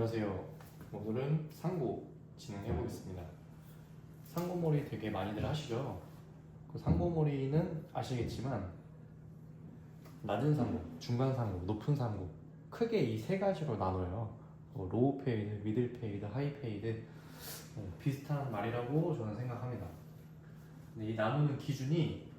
안녕하세요. 오늘은 상고 진행해 보겠습니다. 상고머리 되게 많이들 하시죠? 그 상고머리는 아시겠지만 낮은 상고, 중간 상고, 높은 상고 크게 이 세 가지로 나눠요. 로우 페이드, 미들 페이드, 하이 페이드 비슷한 말이라고 저는 생각합니다. 근데 이 나누는 기준이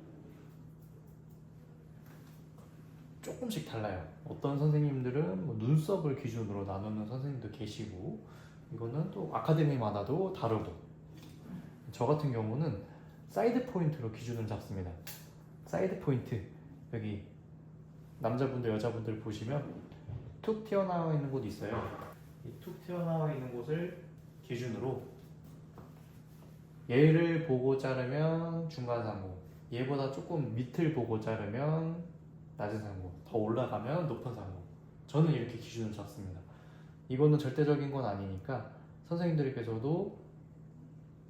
조금씩 달라요. 어떤 선생님들은 뭐 눈썹을 기준으로 나누는 선생님도 계시고, 이거는 또 아카데미마다도 다르고, 저 같은 경우는 사이드 포인트로 기준을 잡습니다. 사이드 포인트, 여기 남자분들 여자분들 보시면 툭 튀어나와 있는 곳이 있어요. 이 툭 튀어나와 있는 곳을 기준으로 얘를 보고 자르면 중간 상고, 얘보다 조금 밑을 보고 자르면 낮은 상고, 더 올라가면 높은 상고. 저는 이렇게 기준을 잡습니다. 이거는 절대적인 건 아니니까 선생님들께서도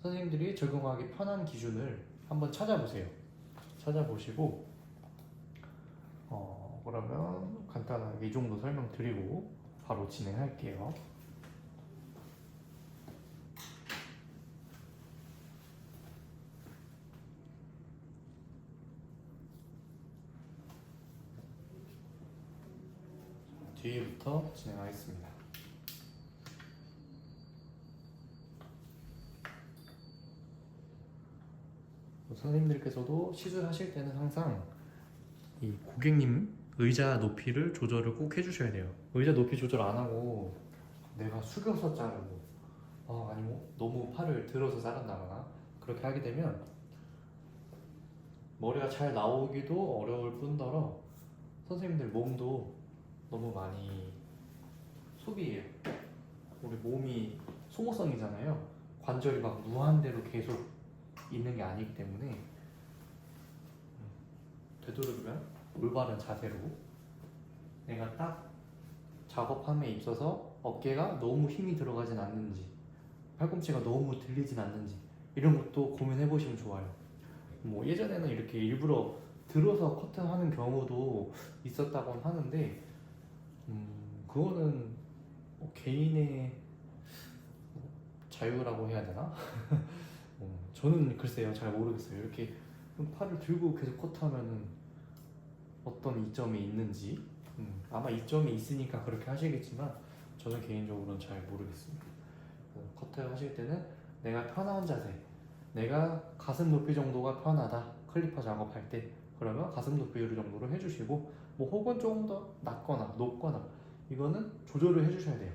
선생님들이 적용하기 편한 기준을 한번 찾아보세요. 찾아보시고 그러면 간단하게 이 정도 설명드리고 바로 진행할게요. 뒤부터 진행하겠습니다. 선생님들께서도 시술하실 때는 항상 이 고객님 의자 높이를 조절을 꼭 해주셔야 돼요. 의자 높이 조절 안 하고 내가 숙여서 자르고 아니면 너무 팔을 들어서 자른다거나 그렇게 하게 되면 머리가 잘 나오기도 어려울 뿐더러 선생님들 몸도 너무 많이 소비해요. 우리 몸이 소모성이잖아요. 관절이 막 무한대로 계속 있는 게 아니기 때문에 되도록이면 올바른 자세로 내가 딱 작업함에 있어서 어깨가 너무 힘이 들어가진 않는지, 팔꿈치가 너무 들리진 않는지 이런 것도 고민해 보시면 좋아요. 뭐 예전에는 이렇게 일부러 들어서 커트하는 경우도 있었다고 하는데 그거는 개인의 자유라고 해야 되나? 저는 글쎄요, 잘 모르겠어요. 이렇게 팔을 들고 계속 커트하면은 어떤 이점이 있는지 아마 이점이 있으니까 그렇게 하시겠지만 저는 개인적으로는 잘 모르겠습니다. 커트 하실 때는 내가 편한 자세, 내가 가슴 높이 정도가 편하다, 클리퍼 작업할 때 그러면 가슴 높이 정도로 해주시고, 뭐 혹은 조금 더 낮거나 높거나 이거는 조절을 해주셔야 돼요.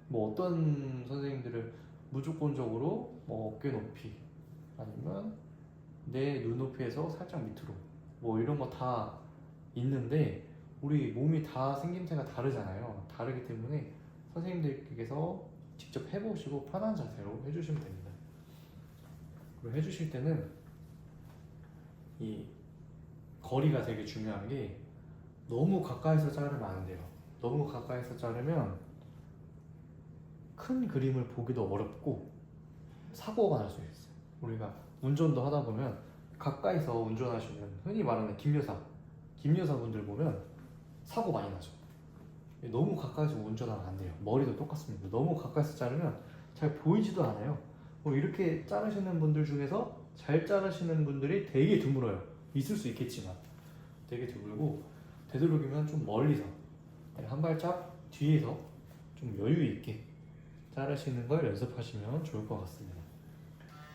뭐 어떤 선생님들은 무조건적으로 뭐 어깨 높이 아니면 내 눈높이에서 살짝 밑으로 뭐 이런 거 다 있는데 우리 몸이 다 생김새가 다르잖아요. 다르기 때문에 선생님들께서 직접 해보시고 편한 자세로 해주시면 됩니다. 그리고 해주실 때는 이 거리가 되게 중요한 게 너무 가까이서 자르면 안 돼요. 너무 가까이서 자르면 큰 그림을 보기도 어렵고 사고가 날 수 있어요. 우리가 운전도 하다 보면 가까이서 운전하시는 흔히 말하는 김여사분들 보면 사고 많이 나죠. 너무 가까이서 운전하면 안 돼요. 머리도 똑같습니다. 너무 가까이서 자르면 잘 보이지도 않아요. 이렇게 자르시는 분들 중에서 잘 자르시는 분들이 되게 드물어요. 있을 수 있겠지만 되게 드물고, 되도록이면 좀 멀리서 한 발짝 뒤에서 좀 여유 있게 자르시는 걸 연습하시면 좋을 것 같습니다.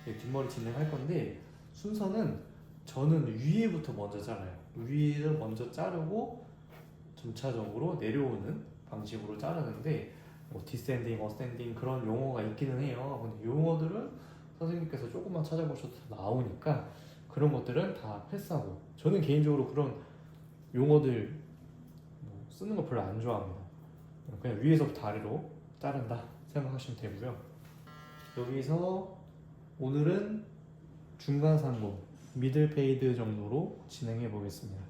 뒷머리 진행할 건데 순서는 저는 위에부터 먼저 잘라요. 위를 먼저 자르고 점차적으로 내려오는 방식으로 자르는데 뭐 디센딩, 어센딩 그런 용어가 있기는 해요. 근데 용어들은 선생님께서 조금만 찾아보셔도 나오니까 그런 것들은 다 패스하고, 저는 개인적으로 그런 용어들 쓰는 거 별로 안 좋아합니다. 그냥 위에서부터 아래로 자른다 생각하시면 되고요. 여기서 오늘은 중간 상고, 미들 페이드 정도로 진행해 보겠습니다.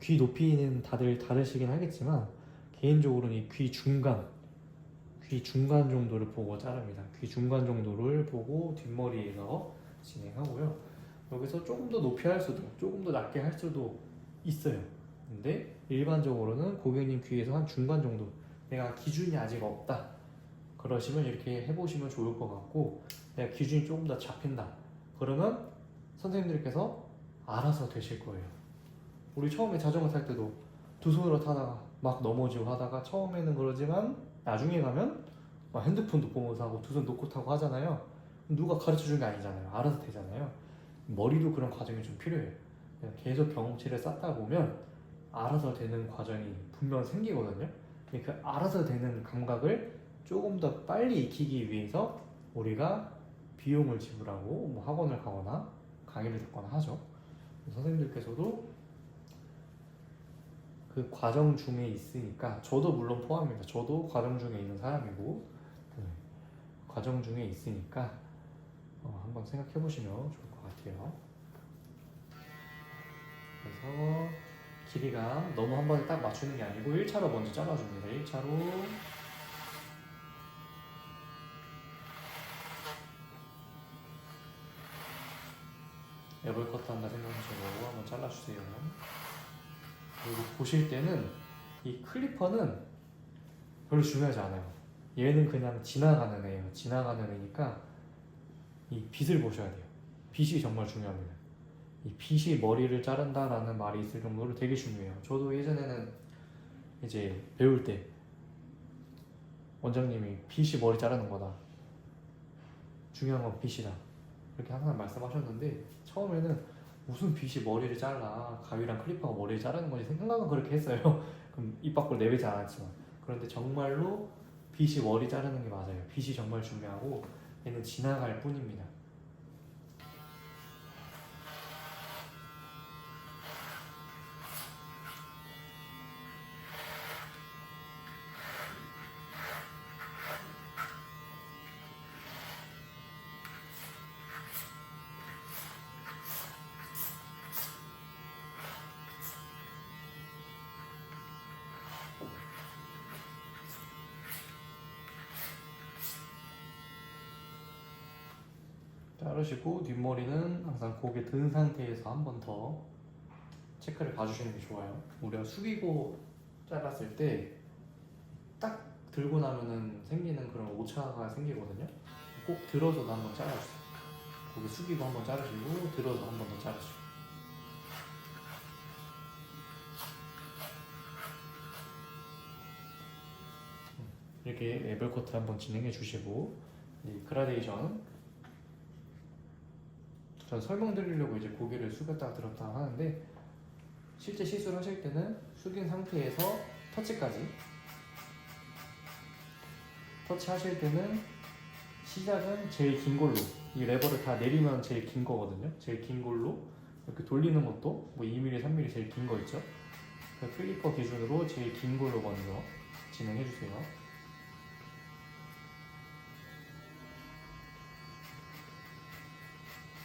귀 높이는 다들 다르시긴 하겠지만 개인적으로는 이 귀 중간 정도를 보고 자릅니다. 귀 중간 정도를 보고 뒷머리에서 진행하고요. 여기서 조금 더 높이 할 수도, 조금 더 낮게 할 수도 있어요. 근데 일반적으로는 고객님 귀에서 한 중간 정도, 내가 기준이 아직 없다 그러시면 이렇게 해보시면 좋을 것 같고, 내가 기준이 조금 더 잡힌다 그러면 선생님들께서 알아서 되실 거예요. 우리 처음에 자전거 탈 때도 두 손으로 타다가 막 넘어지고 하다가 처음에는 그러지만 나중에 가면 막 핸드폰도 보면서 하고 두 손 놓고 타고 하잖아요. 누가 가르쳐 준 게 아니잖아요. 알아서 되잖아요. 머리도 그런 과정이 좀 필요해요. 그냥 계속 경험치를 쌓다 보면 알아서 되는 과정이 분명 생기거든요. 근데 그 알아서 되는 감각을 조금 더 빨리 익히기 위해서 우리가 비용을 지불하고 뭐 학원을 가거나 강의를 듣거나 하죠. 선생님들께서도 그 과정 중에 있으니까, 저도 물론 포함입니다. 저도 과정 중에 있는 사람이고, 과정 중에 있으니까 한번 생각해 보시면 좋을 것 같아요. 그래서 길이가 너무 한 번에 딱 맞추는 게 아니고 1차로 먼저 잘라줍니다. 1차로 애벌 커트 한다 생각하시고 한번 잘라주세요. 그리고 보실 때는 이 클리퍼는 별로 중요하지 않아요. 얘는 그냥 지나가는 애예요. 지나가는 애니까 이 빗을 보셔야 돼요. 빗이 정말 중요합니다. 이 빗이 머리를 자른다라는 말이 있을 정도로 되게 중요해요. 저도 예전에는 이제 배울 때 원장님이 빗이 머리 자르는 거다, 중요한 건 빗이다, 그렇게 항상 말씀하셨는데, 처음에는 무슨 빗이 머리를 잘라, 가위랑 클리퍼가 머리를 자르는 건지 생각은 그렇게 했어요. 그럼 입 밖으로 내뱉지 않았지만. 그런데 정말로 빗이 머리 자르는 게 맞아요. 빗이 정말 중요하고 얘는 지나갈 뿐입니다. 자르시고 뒷머리는 항상 고개 든 상태에서 한 번 더 체크를 봐주시는 게 좋아요. 우리가 숙이고 잘랐을 때 딱 들고 나면은 생기는 그런 오차가 생기거든요. 꼭 들어서도 한번 잘라주세요. 고개 숙이고 한번 자르시고 들어서 한 번 더 자르시고. 이렇게 애벌 커트 한번 진행해 주시고, 이 그라데이션 전 설명드리려고 이제 고개를 숙였다가 들었다가 하는데, 실제 시술을 하실 때는 숙인 상태에서 터치하실 때는 시작은 제일 긴 걸로, 이 레버를 다 내리면 제일 긴 거거든요. 제일 긴 걸로 이렇게 돌리는 것도 뭐 2mm, 3mm 제일 긴 거 있죠. 그 클리퍼 기준으로 제일 긴 걸로 먼저 진행해 주세요.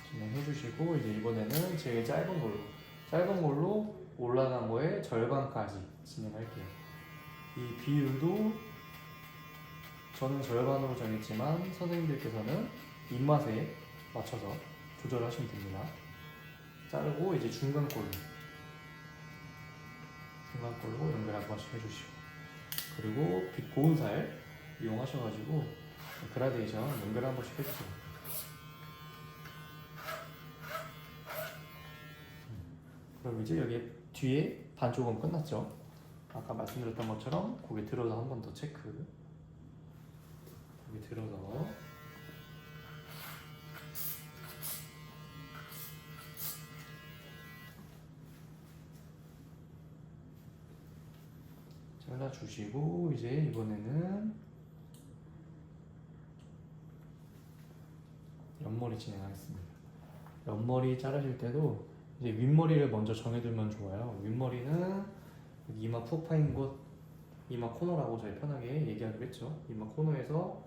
진행해 주시고, 이제 이번에는 제일 짧은 걸로 올라간 거에 절반까지 진행할게요. 이 비율도 저는 절반으로 정했지만 선생님들께서는 입맛에 맞춰서 조절하시면 됩니다. 자르고 이제 중간 꼴로 연결 한 번씩 해주시고, 그리고 빛 고운 살 이용하셔가지고 그라데이션 연결 한 번씩 해주세요. 그럼 이제 여기 뒤에 반쪽은 끝났죠. 아까 말씀드렸던 것처럼 고개 들어서 한 번 더 체크. 고개 들어서 잘라주시고, 이제 이번에는 옆머리 진행하겠습니다. 옆머리 자르실 때도 이제 윗머리를 먼저 정해두면 좋아요. 윗머리는 이마 푹 파인 곳, 이마 코너라고 저희 편하게 얘기하기로 했죠. 이마 코너에서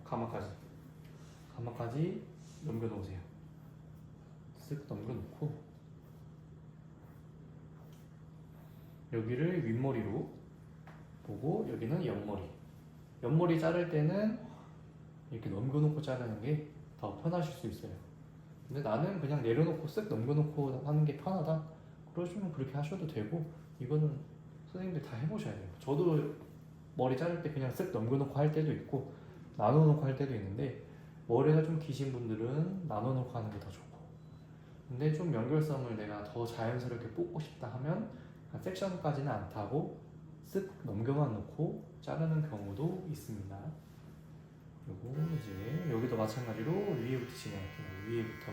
가마까지 넘겨놓으세요. 쓱 넘겨놓고 여기를 윗머리로 보고, 여기는 옆머리 자를 때는 이렇게 넘겨놓고 자르는 게 더 편하실 수 있어요. 근데 나는 그냥 내려놓고 쓱 넘겨놓고 하는 게 편하다 그러시면 그렇게 하셔도 되고, 이거는 선생님들 다 해보셔야 돼요. 저도 머리 자를 때 그냥 쓱 넘겨놓고 할 때도 있고 나눠놓고 할 때도 있는데 머리가 좀 기신 분들은 나눠놓고 하는 게 더 좋고 근데 좀 연결선을 내가 더 자연스럽게 뽑고 싶다 하면 섹션까지는 안 타고 쓱 넘겨만 놓고 자르는 경우도 있습니다. 그리고 이제 여기도 마찬가지로 위에부터 진행할게요. 위에부터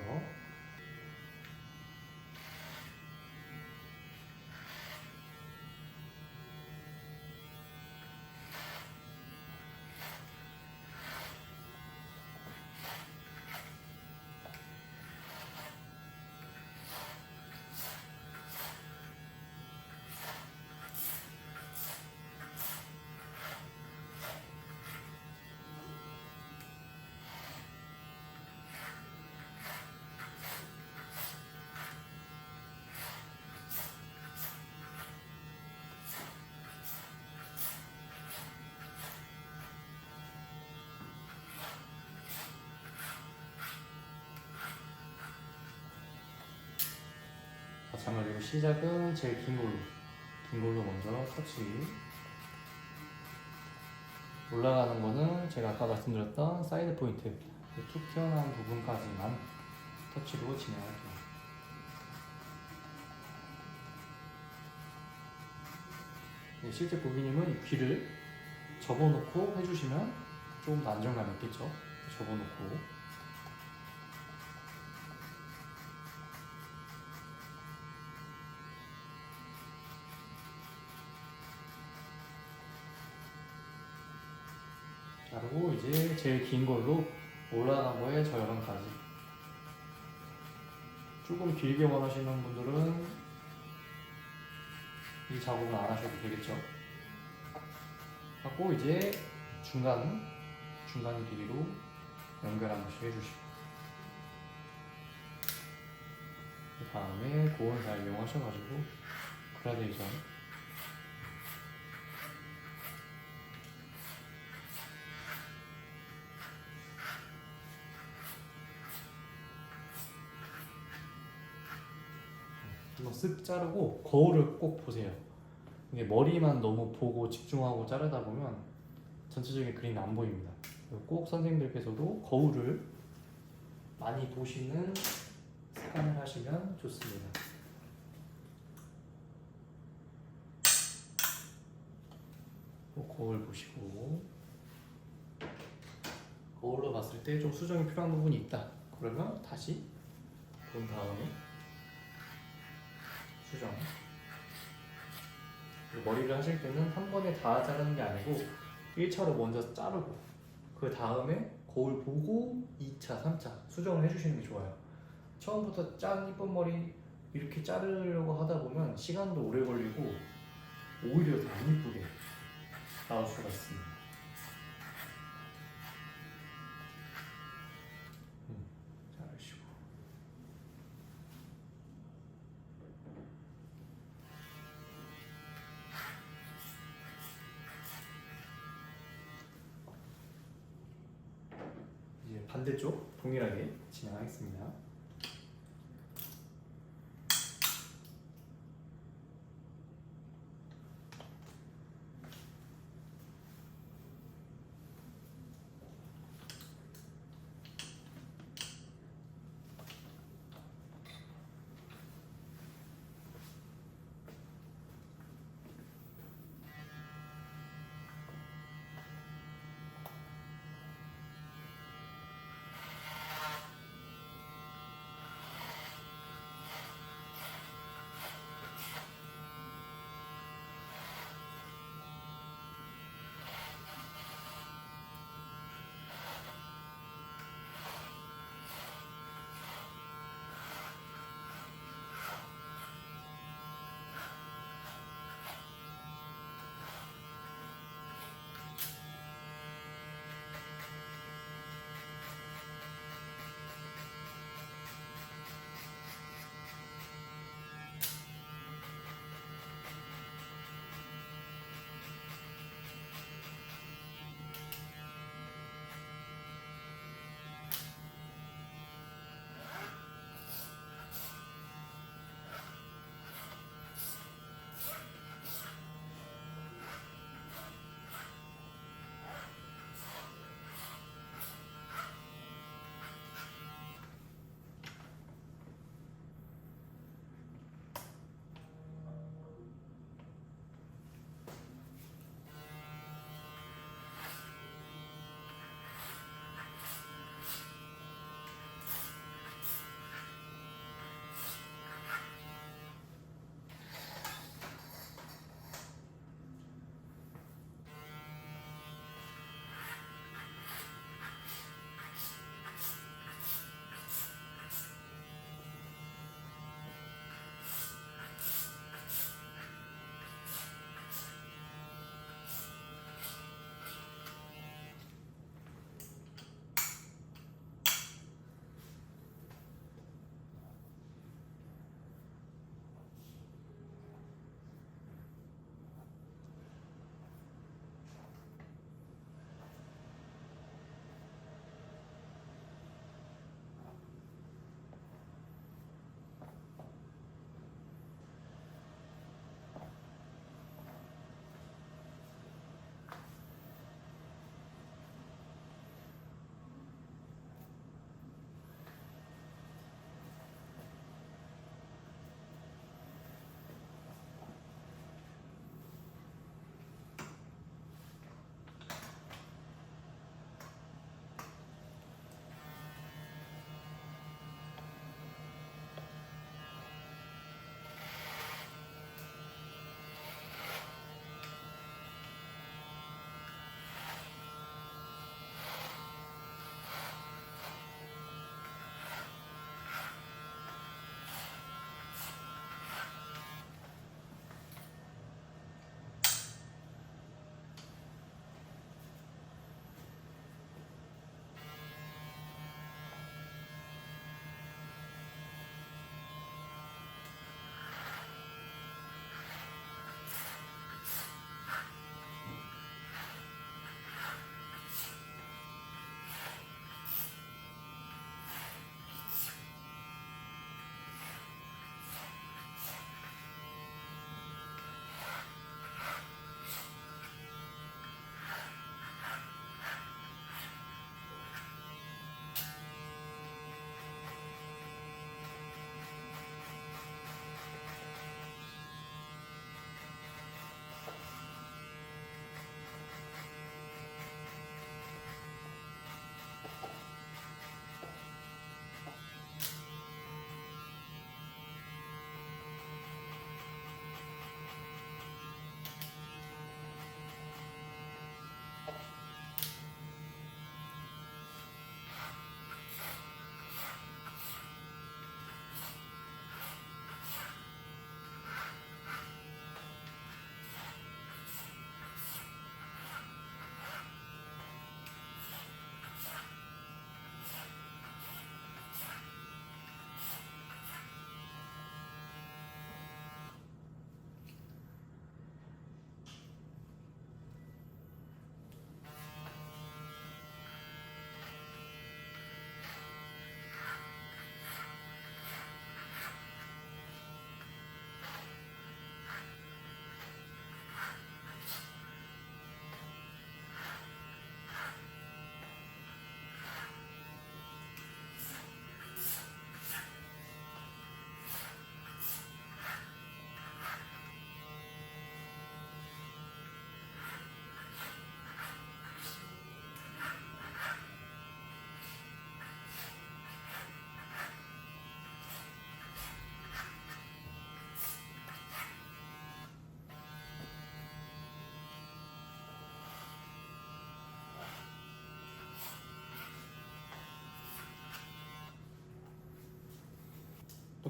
마찬가지로 시작은 제일 긴 걸로 먼저 터치. 올라가는 거는 제가 아까 말씀드렸던 사이드 포인트 툭 튀어나온 부분까지만 터치로 진행할게요. 네, 실제 고객님은 귀를 접어놓고 해주시면 조금 더 안정감 있겠죠. 접어놓고 자르고 이제 제일 긴 걸로 올라간 거에 절반까지. 조금 길게 원하시는 분들은 이 작업을 안 하셔도 되겠죠. 하고 이제 중간 길이로 연결 한 번씩 해주시고 그 다음에 고온 잘 이용하셔가지고 그라데이션 한번 쓱 자르고 거울을 꼭 보세요. 이게 머리만 너무 보고 집중하고 자르다 보면 전체적인 그림이 안 보입니다. 꼭 선생님들께서도 거울을 많이 보시는 습관을 하시면 좋습니다. 거울 보시고 거울로 봤을 때 좀 수정이 필요한 부분이 있다. 그러면 다시 본 다음에 수정. 머리를 하실 때는 한 번에 다 자르는 게 아니고 1차로 먼저 자르고 그 다음에 거울 보고 2차, 3차 수정을 해주시는 게 좋아요. 처음부터 짠 이쁜 머리 이렇게 자르려고 하다 보면 시간도 오래 걸리고 오히려 더 안 이쁘게 나올 수가 있습니다. 자르시고 이제 반대쪽 동일하게 진행하겠습니다.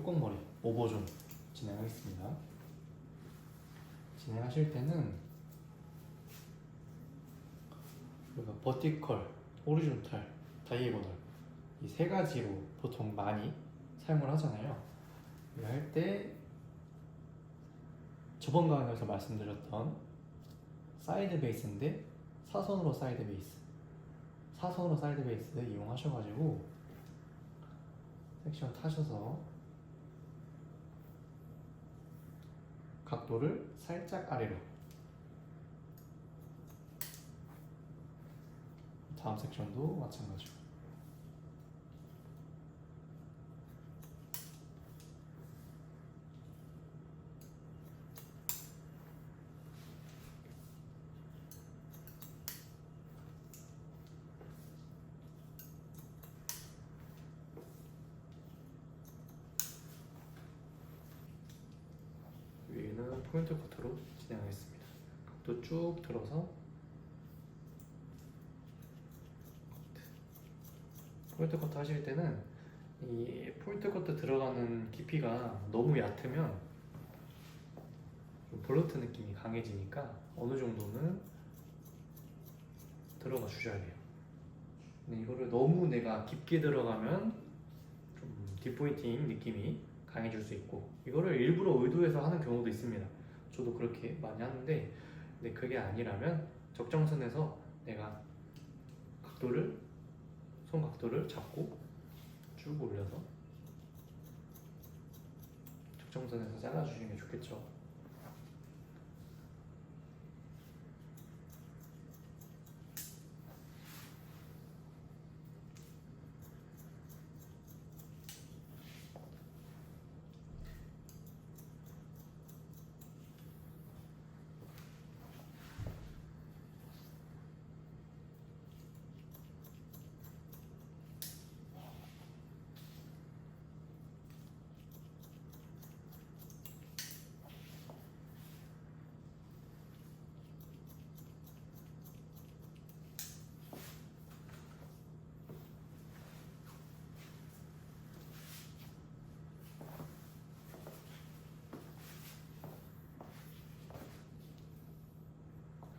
뚜껑머리 오버존 진행하겠습니다. 진행하실 때는 우리가 버티컬, 호리존탈, 다이애고널 이 세 가지로 보통 많이 사용을 하잖아요. 이거 할 때 저번 강의에서 말씀드렸던 사이드 베이스인데 사선으로 사이드 베이스, 사선으로 사이드 베이스 이용하셔가지고 섹션 타셔서 각도를 살짝 아래로, 다음 섹션도 마찬가지로 위에는 포인트 커트로 진행하겠습니다. 각도 쭉 들어서 포인트 커트 하실 때는 이 포인트 커트 들어가는 깊이가 너무 얕으면 좀 볼루트 느낌이 강해지니까 어느 정도는 들어가 주셔야 돼요. 근데 이거를 너무 내가 깊게 들어가면 좀 딥포인팅 느낌이 강해질 수 있고, 이거를 일부러 의도해서 하는 경우도 있습니다. 저도 그렇게 많이 하는데, 근데 그게 아니라면 적정선에서 내가 각도를, 손 각도를 잡고 쭉 올려서 적정선에서 잘라주시는 게 좋겠죠.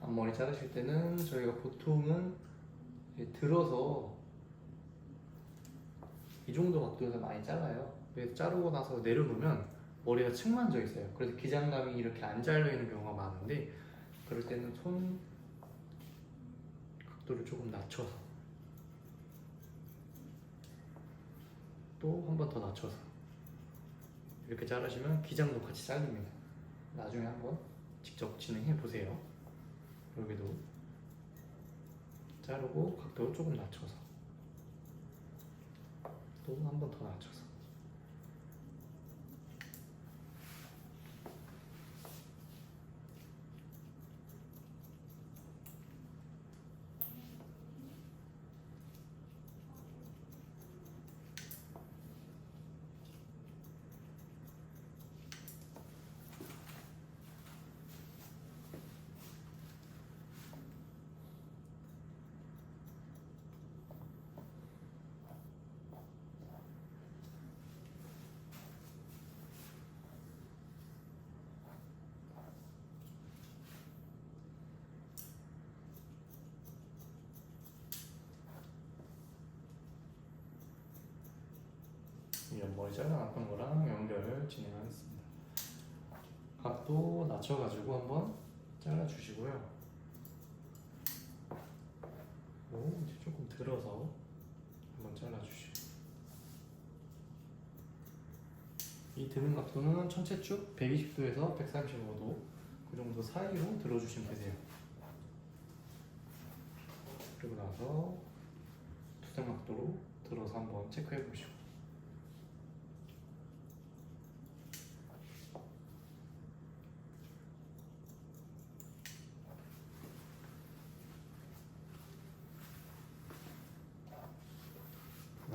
앞머리 자르실 때는 저희가 보통은 들어서 이 정도 각도에서 많이 잘라요. 그래서 자르고 나서 내려놓으면 머리가 측만져 있어요. 그래서 기장감이 이렇게 안 잘려 있는 경우가 많은데, 그럴 때는 손 각도를 조금 낮춰서 또 한 번 더 낮춰서 이렇게 자르시면 기장도 같이 잘립니다. 나중에 한번 직접 진행해 보세요. 여기도 자르고 각도 조금 낮춰서 또 한 번 더 낮춰서. 이 옆머리 잘라놨던 거랑 연결 진행하겠습니다. 각도 낮춰가지고 한번 잘라주시고요. 이제 조금 들어서 한번 잘라주시고, 이 드는 각도는 전체 쭉 120도에서 135도 그 정도 사이로 들어주시면 되세요. 그리고 나서 두상 각도로 들어서 한번 체크해 보시고,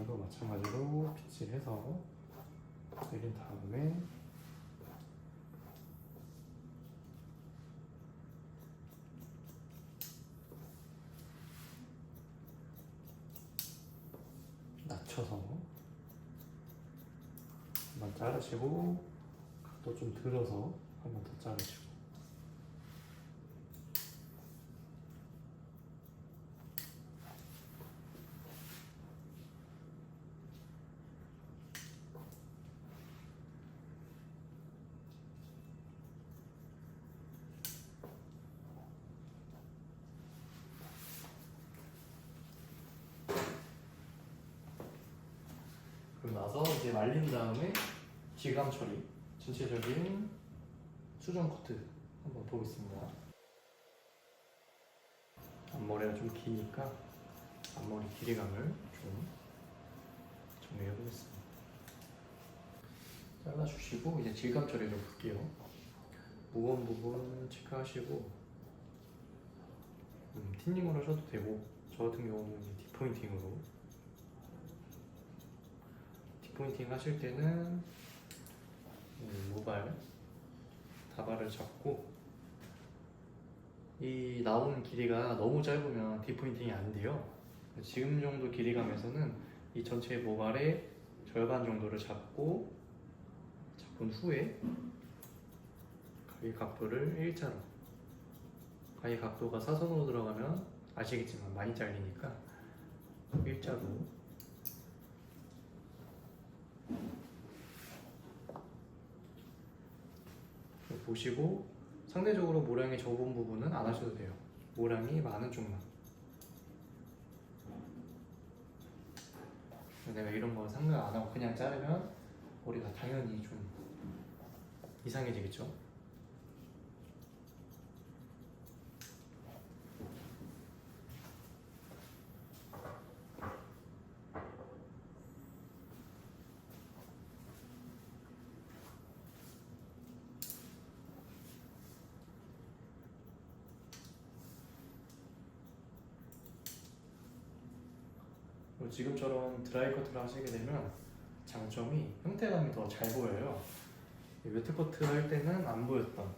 이거 마찬가지로 빗질해서 내린 다음에 낮춰서 한번 자르시고 각도 좀 들어서 한 번 더 자르시고. 그리고 나서 이제 말린 다음에 지감 처리, 전체적인 수정 커트 한번 보겠습니다. 앞머리가 좀 기니까 앞머리 길이감을 좀 정리해 보겠습니다. 잘라주시고 이제 질감 처리를 볼게요. 무거운 부분 체크하시고 틴닝으로 하셔도 되고, 저 같은 경우는 뒷포인팅으로. 뒷포인팅 하실 때는 모발 다발을 잡고, 이 나오는 길이가 너무 짧으면 뒷포인팅이 안 돼요. 지금 정도 길이감에서는 이 전체 모발의 절반 정도를 잡은 후에 가위 각도를 일자로, 가위 각도가 사선으로 들어가면 아시겠지만 많이 잘리니까 일자로 보시고, 상대적으로 모량이 적은 부분은 안 하셔도 돼요. 모량이 많은 쪽만. 내가 이런 거 생각 안 하고 그냥 자르면 머리가 당연히 좀 이상해지겠죠. 지금처럼 드라이 커트를 하시게 되면 장점이 형태감이 더 잘 보여요. 웨트 커트 할 때는 안 보였던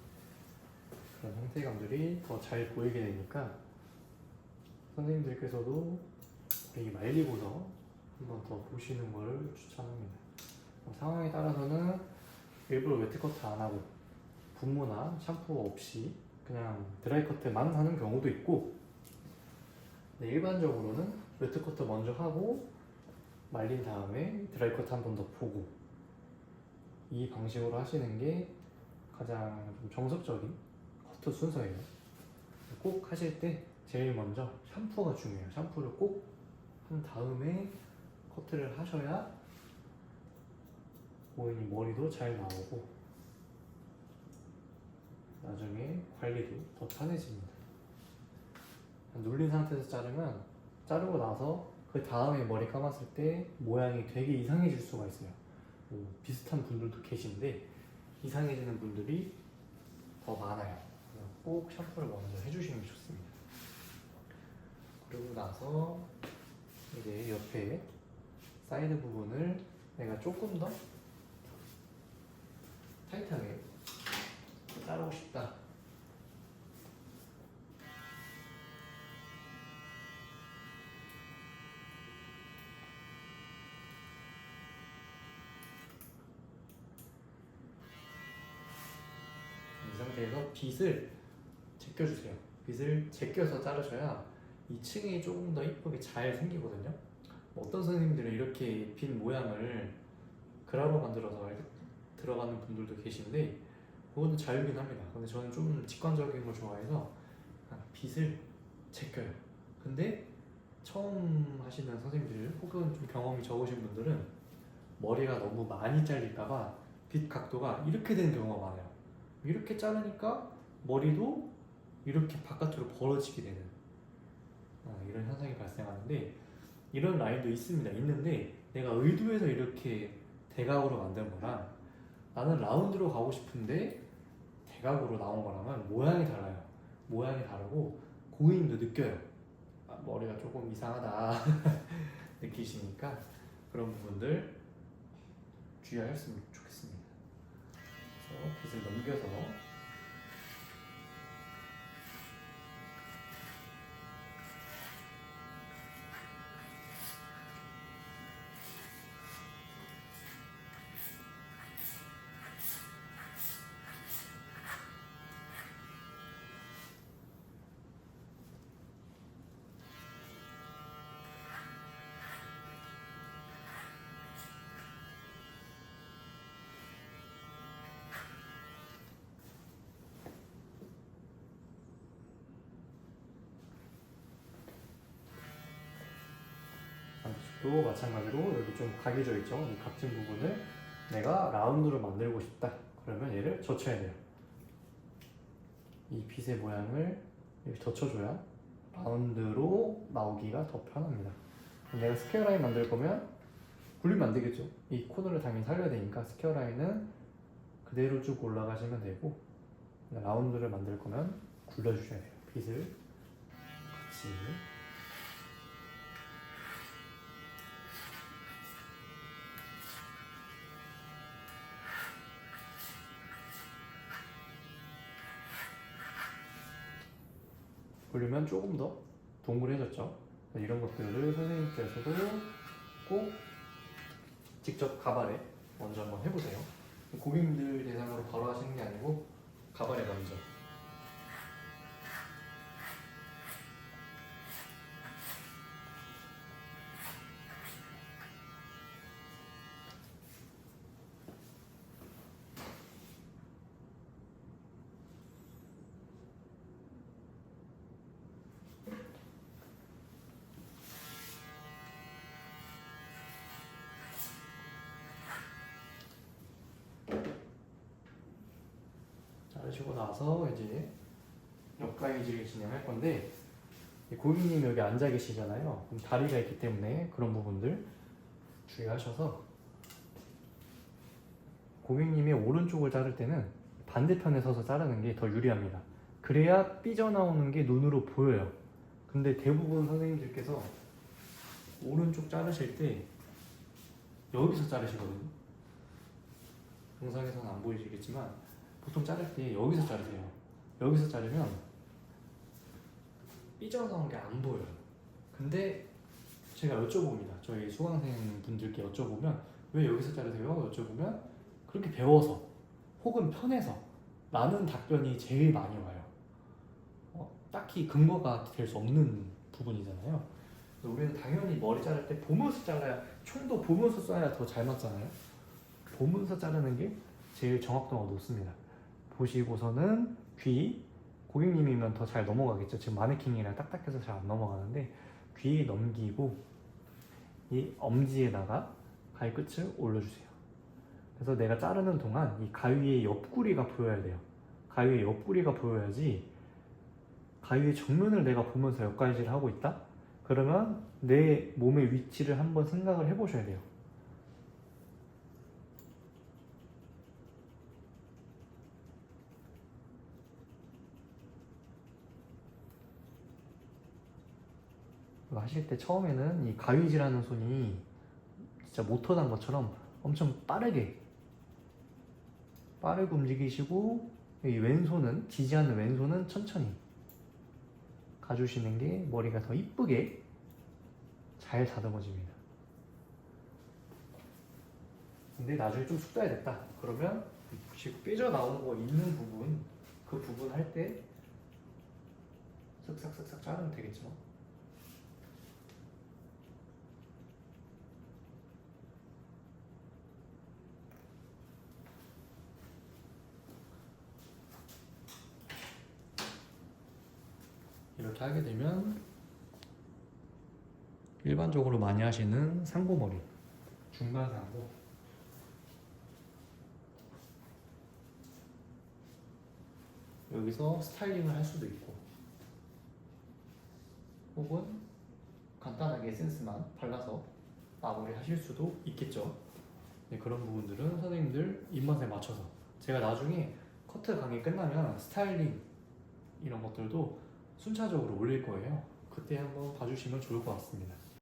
그런 형태감들이 더 잘 보이게 되니까 선생님들께서도 되게 말리고서 한번 더 보시는 것을 추천합니다. 상황에 따라서는 일부러 웨트 커트 안 하고 분무나 샴푸 없이 그냥 드라이 커트만 하는 경우도 있고, 일반적으로는 웨트 커트 먼저 하고 말린 다음에 드라이 커트 한 번 더 보고, 이 방식으로 하시는 게 가장 좀 정석적인 커트 순서예요. 꼭 하실 때 제일 먼저 샴푸가 중요해요. 샴푸를 꼭 한 다음에 커트를 하셔야 고객님 머리도 잘 나오고 나중에 관리도 더 편해집니다. 눌린 상태에서 자르고 나서 그 다음에 머리 감았을 때 모양이 되게 이상해질 수가 있어요. 비슷한 분들도 계신데 이상해지는 분들이 더 많아요. 꼭 샴푸를 먼저 해주시는 게 좋습니다. 그리고 나서 이제 옆에 사이드 부분을 내가 조금 더 타이트하게 자르고 싶다. 이 상태에서 빗을 제껴주세요. 빗을 제껴서 자르셔야 이 층이 조금 더 이쁘게 잘 생기거든요. 어떤 선생님들은 이렇게 빗 모양을 그라로 만들어서 들어가는 분들도 계신데 그거는 자유긴 합니다. 근데 저는 좀 직관적인 걸 좋아해서 빗을 제껴요. 근데 처음 하시는 선생님들 혹은 좀 경험이 적으신 분들은 머리가 너무 많이 잘릴까봐 빗 각도가 이렇게 되는 경우가 많아요. 이렇게 자르니까 머리도 이렇게 바깥으로 벌어지게 되는 이런 현상이 발생하는데, 이런 라인도 있는데 내가 의도해서 이렇게 대각으로 만든 거랑 나는 라운드로 가고 싶은데 대각으로 나온 거랑은 모양이 달라요. 모양이 다르고 고객님도 느껴요. 머리가 조금 이상하다 느끼시니까 그런 부분들 주의하셨으면 좋겠습니다. 그래서 빗을 넘겨서 반대쪽도 마찬가지로 여기 좀 각이 져 있죠. 이 각진 부분을 내가 라운드로 만들고 싶다. 그러면 얘를 젖혀야 돼요. 이 빗의 모양을 이렇게 젖혀줘야 라운드로 나오기가 더 편합니다. 내가 스퀘어 라인 만들 거면 굴리면 안 되겠죠. 이 코너를 당연히 살려야 되니까 스퀘어 라인은 그대로 쭉 올라가시면 되고, 라운드를 만들 거면 굴려주셔야 돼요. 빗을 같이. 굴리면 조금 더 동그래졌죠. 이런 것들을 선생님께서도 꼭 직접 가발에 먼저 한번 해보세요. 고객님들 대상으로 바로 하시는 게 아니고 가발에 먼저. 자르시고 나서 이제 옆가위질을 진행할 건데, 고객님이 여기 앉아 계시잖아요. 그럼 다리가 있기 때문에 그런 부분들 주의하셔서, 고객님이 오른쪽을 자를 때는 반대편에 서서 자르는 게 더 유리합니다. 그래야 삐져나오는 게 눈으로 보여요. 근데 대부분 선생님들께서 오른쪽 자르실 때 여기서 자르시거든요. 영상에서는 안 보이시겠지만 보통 자를 때 여기서 자르세요. 여기서 자르면 삐져나온 게 안 보여요. 근데 제가 여쭤봅니다. 저희 수강생 분들께 여쭤보면 왜 여기서 자르세요? 여쭤보면 그렇게 배워서 혹은 편해서 라는 답변이 제일 많이 와요. 딱히 근거가 될 수 없는 부분이잖아요. 우리는 당연히 머리 자를 때 보면서 잘라야, 총도 보면서 쏴야 더 잘 맞잖아요. 보면서 자르는 게 제일 정확도가 높습니다. 보시고서는 귀, 고객님이면 더 잘 넘어가겠죠. 지금 마네킹이라 딱딱해서 잘 안 넘어가는데 귀 넘기고 이 엄지에다가 가위 끝을 올려주세요. 그래서 내가 자르는 동안 이 가위의 옆구리가 보여야 돼요. 가위의 옆구리가 보여야지, 가위의 정면을 내가 보면서 옆가위질을 하고 있다? 그러면 내 몸의 위치를 한번 생각을 해보셔야 돼요. 하실 때 처음에는 이 가위질하는 손이 진짜 모터단 것처럼 엄청 빠르게 움직이시고, 이 왼손은, 지지하는 왼손은 천천히 가주시는 게 머리가 더 이쁘게 잘 다듬어집니다. 근데 나중에 좀 숙달됐다 그러면 지금 삐져나오는 거 있는 부분, 그 부분 할 때 쓱싹쓱싹 자르면 되겠죠. 이렇게 하게 되면 일반적으로 많이 하시는 상고머리, 중간 상고, 여기서 스타일링을 할 수도 있고, 혹은 간단하게 에센스만 발라서 마무리 하실 수도 있겠죠. 네, 그런 부분들은 선생님들 입맛에 맞춰서, 제가 나중에 커트 강의 끝나면 스타일링 이런 것들도 순차적으로 올릴 거예요. 그때 한번 봐주시면 좋을 것 같습니다.